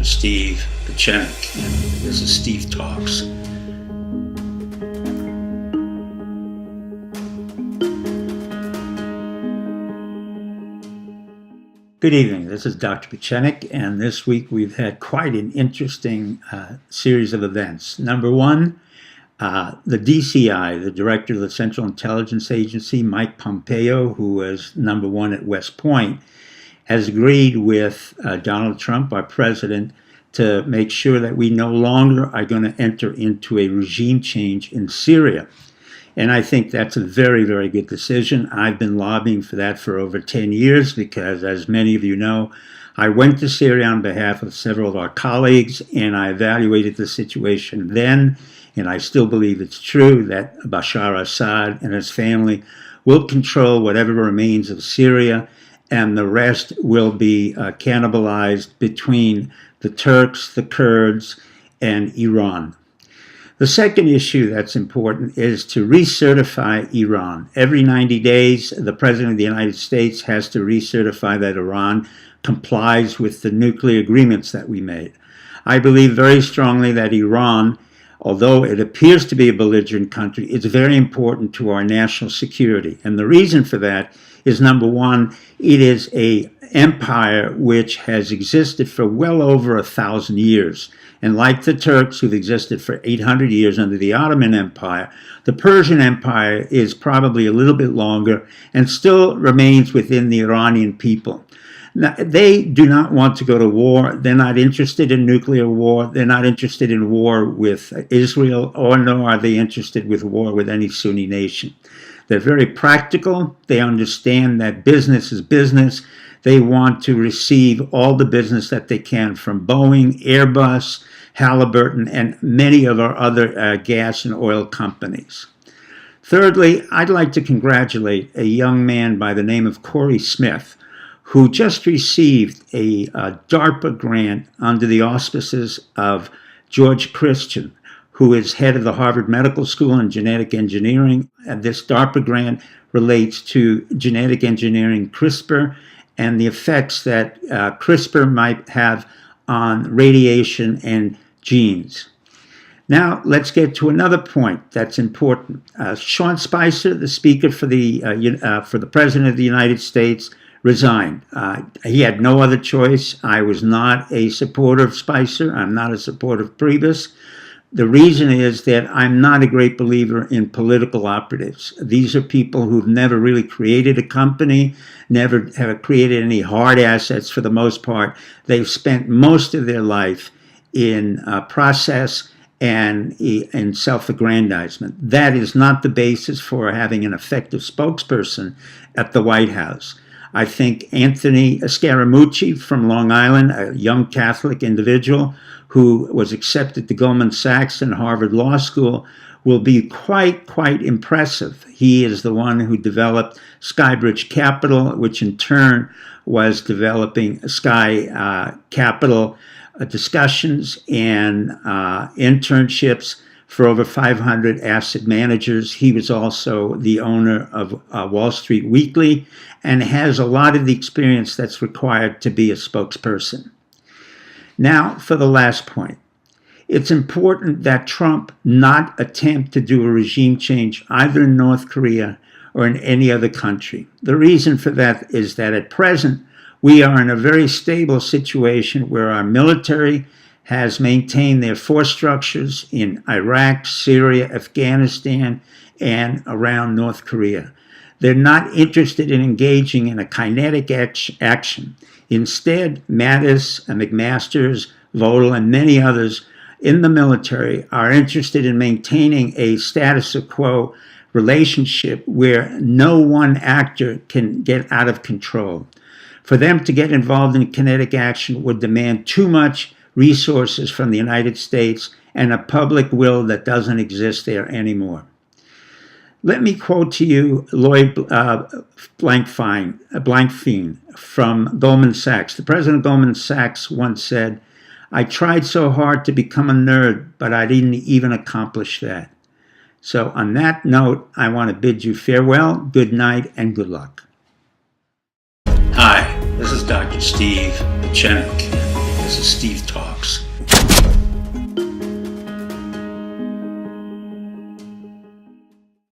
Steve Pachenik, and this is Steve Talks. Good evening, this is Dr. Pachenik, and this week we've had quite an interesting series of events. Number one, the DCI, the Director of the Central Intelligence Agency, Mike Pompeo, who was number one at West Point, has agreed with Donald Trump, our president, to make sure that we no longer are going to enter into a regime change in Syria. And I think that's a very, very good decision. I've been lobbying for that for over 10 years because, as many of you know, I went to Syria on behalf of several of our colleagues, and I evaluated the situation then, and I still believe it's true that Bashar Assad and his family will control whatever remains of Syria, and the rest will be cannibalized between the Turks, the Kurds, and Iran. The second issue that's important is to recertify Iran. Every 90 days, the President of the United States has to recertify that Iran complies with the nuclear agreements that we made. I believe very strongly that Iran, although it appears to be a belligerent country, is very important to our national security. And the reason for that is, number one, it is an empire which has existed for well over 1,000 years. And like the Turks, who've existed for 800 years under the Ottoman Empire, the Persian Empire is probably a little bit longer and still remains within the Iranian people. Now, they do not want to go to war. They're not interested in nuclear war. They're not interested in war with Israel, or nor are they interested with war with any Sunni nation. They're very practical. They understand that business is business. They want to receive all the business that they can from Boeing, Airbus, Halliburton, and many of our other gas and oil companies. Thirdly, I'd like to congratulate a young man by the name of Corey Smith, who just received a DARPA grant under the auspices of George Christian, who is head of the Harvard Medical School in genetic engineering. And this DARPA grant relates to genetic engineering CRISPR and the effects that CRISPR might have on radiation and genes. Now, let's get to another point that's important. Sean Spicer, the Speaker for the President of the United States, resigned. He had no other choice. I was not a supporter of Spicer. I'm not a supporter of Priebus. The reason is that I'm not a great believer in political operatives. These are people who've never really created a company, never have created any hard assets for the most part. They've spent most of their life in process and in self-aggrandizement. That is not the basis for having an effective spokesperson at the White House. I think Anthony Scaramucci from Long Island, a young Catholic individual who was accepted to Goldman Sachs and Harvard Law School, will be quite impressive. He is the one who developed Skybridge Capital, which in turn was developing Sky Capital discussions and internships for over 500 asset managers. He was also the owner of Wall Street Weekly and has a lot of the experience that's required to be a spokesperson. Now, for the last point. It's important that Trump not attempt to do a regime change either in North Korea or in any other country. The reason for that is that at present, we are in a very stable situation where our military has maintained their force structures in Iraq, Syria, Afghanistan, and around North Korea. They're not interested in engaging in a kinetic action. Instead, Mattis and McMaster's, Vodal, and many others in the military are interested in maintaining a status quo relationship where no one actor can get out of control. For them to get involved in kinetic action would demand too much resources from the United States and a public will that doesn't exist there anymore. Let me quote to you Lloyd Blankfein from Goldman Sachs. The president of Goldman Sachs once said, "I tried so hard to become a nerd, but I didn't even accomplish that." So on that note, I want to bid you farewell, good night, and good luck. Hi, this is Dr. Steve Pachenik. This is Steve Talks.